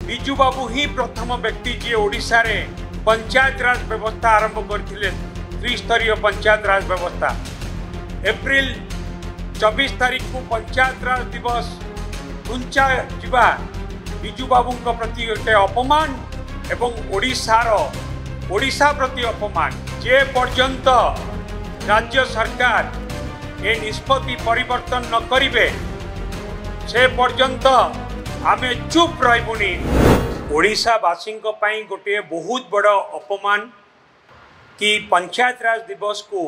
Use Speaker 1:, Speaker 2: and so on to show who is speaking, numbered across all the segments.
Speaker 1: विजु बाबू ही प्रथम व्यक्ति जी ओडिशा रे पंचायत राज व्यवस्था आरंभ करथिले। त्रिस्तरीय पंचायत राज व्यवस्था एप्रिल 24 तारीख को पंचायत राज दिवस घुंचा जिबा विजु बाबू प्रति गोटे अपमान एवं ओडिशा प्रति अपमान। जे पर्यंत राज्य सरकार ए निष्पत्ति परिवर्तन न करिवे से पर्यंत आमे चुप रहिबुनी। ओडिशावासी गोटे बहुत बड़ अपमान कि पंचायत राज दिवस को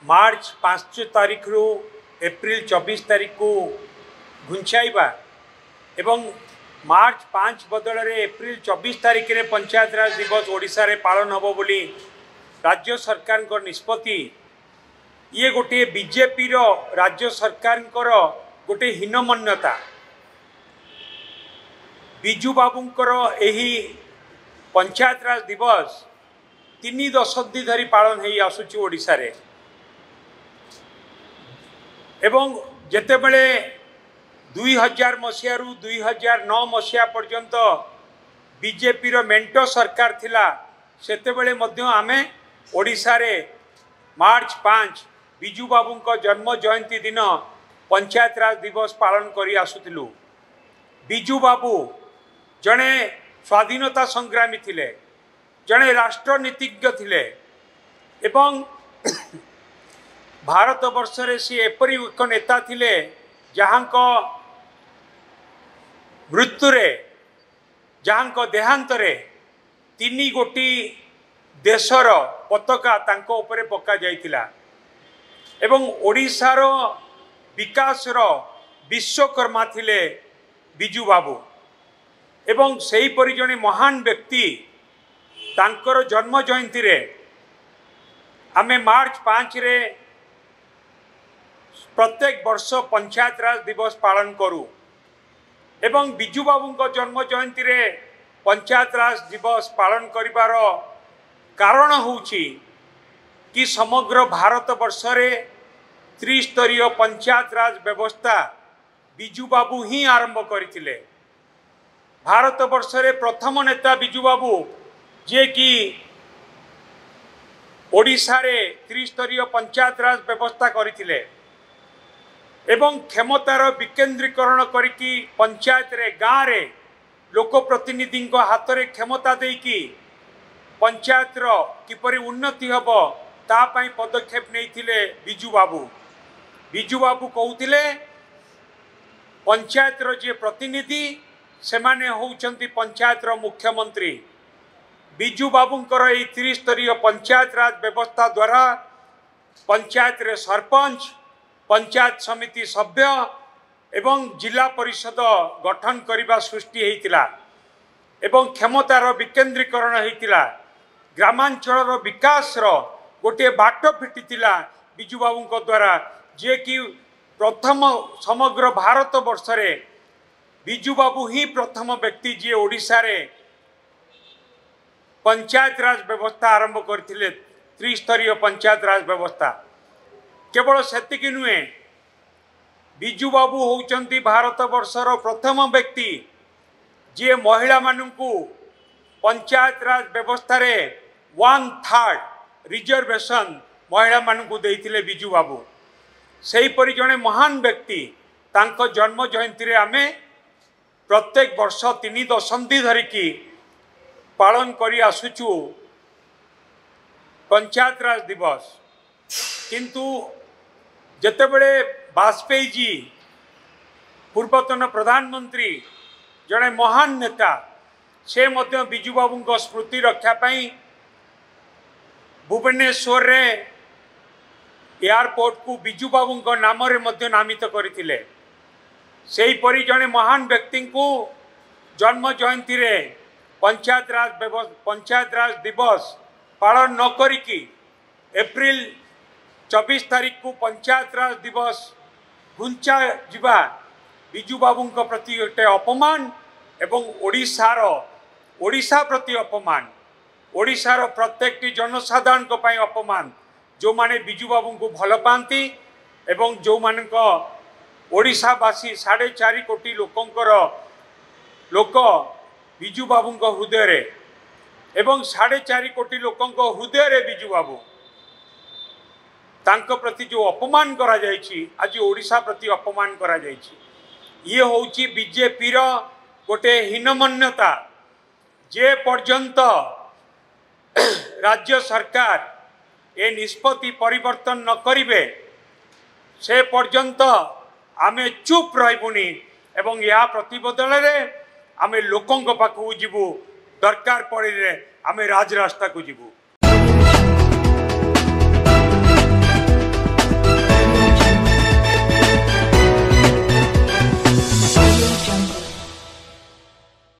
Speaker 1: मार्च 5 तारीख रु एप्रिल 24 तारीख को घुंचाइबा एवं मार्च 5 बदल रे एप्रिल 24 तारीख रे पंचायत राज दिवस ओडिशा रे पालन हबो बोली राज्य सरकार को निष्पत्ति। ये गोटे बीजेपी रो राज्य सरकार गोटे हीनमान्यता। विजु बाबूंकर एही पंचायत राज दिवस 3 दशंधि धरी पालन हो आसुची ओडिशा रे एवं जेतेबेले 2000 मसीह रु 2009 मसीहा पर्यंत बीजेपी रो मेंटो सरकार थिला सेतेबेले मध्य आमे ओडिशा रे मार्च 5 विजु बाबूंक जन्म जयंती दिन पंचायत राज दिवस पालन करी आसुथिलु। विजु बाबू जड़े स्वाधीनता संग्रामी थिले, जड़े राष्ट्रनीतिज्ञ थिले एवं भारत वर्ष रे सी एपरी एक नेता थिले जहाँक मृत्युरे जहाँक देहांतरे 3 गोटी देशर पताका तांको उपरे पका जाइतिला एवं ओडिशार विकासर विश्वकर्मा थिले विजु बाबू एवं सही परि जने महान व्यक्ति तांकर जन्म जयंती रे आमे मार्च 5 रे प्रत्येक वर्ष पंचायत राज दिवस पालन करूँ एवं विजु बाबू जन्म जयंती रे पंचायत राज दिवस पालन करिवार कारण होउछि कि समग्र भारत वर्ष रे त्रिस्तरीय पंचायत राज व्यवस्था विजु बाबू ही आरंभ करथिले। भारत वर्ष रे प्रथम नेता विजु बाबू जे कि ओडिशा रे त्रिस्तरीय पंचायत राज व्यवस्था करथिले एवं क्षमतार विकेंद्रीकरण करिकी पंचायत रे गाँव रे लोक प्रतिनिधि हाथ रे क्षमता देकी पंचायत रो किपरि उन्नति हबो ता पई पदक्षेप नैथिले विजु बाबू। विजु बाबू कहउथिले पंचायत रो जे प्रतिनिधि से माने होउचंती पंचायत रो मुख्यमंत्री। विजु बाबूंकर ए त्रिस्तरीय पंचायत राज व्यवस्था द्वारा पंचायत रे सरपंच, पंचायत समिति सभ्य एवं जिला परिषद गठन करने सृष्टि होता एवं क्षमतार विकेंद्रीकरण होता। ग्रामांचल विकास गोटे बाट फिटिला विजु बाबू द्वारा जे कि प्रथम समग्र भारत वर्ष रे विजु बाबू ही प्रथम व्यक्ति जी ओडिशा रे पंचायत राज व्यवस्था आरंभ करथिले। त्रिस्तरीय पंचायत राज व्यवस्था केवल सेतिकी नुहे, विजु बाबू होउचंती भारत वर्षर प्रथम व्यक्ति जे महिला मानू पंचायत राज व्यवस्था रे 1/3 रिजर्वेशन महिला मानू देइथिले विजु बाबू। सही परि जने महान व्यक्ति तांको जन्म जयंती रे आमे प्रत्येक वर्ष 3 दशंधि धरिकी पालन करी आसुचु पंचायत राज दिवस। किंतु जेतेबेले वाजपेयी जी पूर्वतन प्रधानमंत्री जड़े महान नेता से मध्य विजु बाबू स्मृति रक्षा पाई भुवनेश्वर रे एयरपोर्ट को विजु बाबू नाम रे मध्य नामित करथिले। सेही परि जड़े महान व्यक्ति को जन्म जयंती रे पंचायत राज दिवस पालन न करिकी एप्रिल 24 तारीख को पंचायत राज दिवस घुंचा जिबा विजु बाबू प्रति गोटे अपमान एवं ओडिशा प्रति अपमान। ओडिशार प्रत्येक जनसाधारण अपमान जो माने विजु बाबू को भल पाती एवं जो मानक ओडिशावासी 4.5 कोटी लोकंकर लोक विजु बाबू हृदय रे एवं 4.5 कोटी लोकों हृदय रे विजु बाबू तांको प्रति जो अपमान करा जायछि आज ओडिशा प्रति अपमान करा जायछि ये होउछि बीजेपी रो गोटे हीनमन्यता जे पर्यंत राज्य सरकार ए निष्पत्ति परिवर्तन न करिवे से पर्यंत आमे चुप रहिबुनी एवं या प्रतिबदल रे आमे लोकों पाखु जीवु दरकार पड़े आमे राजरास्ता को जीवु।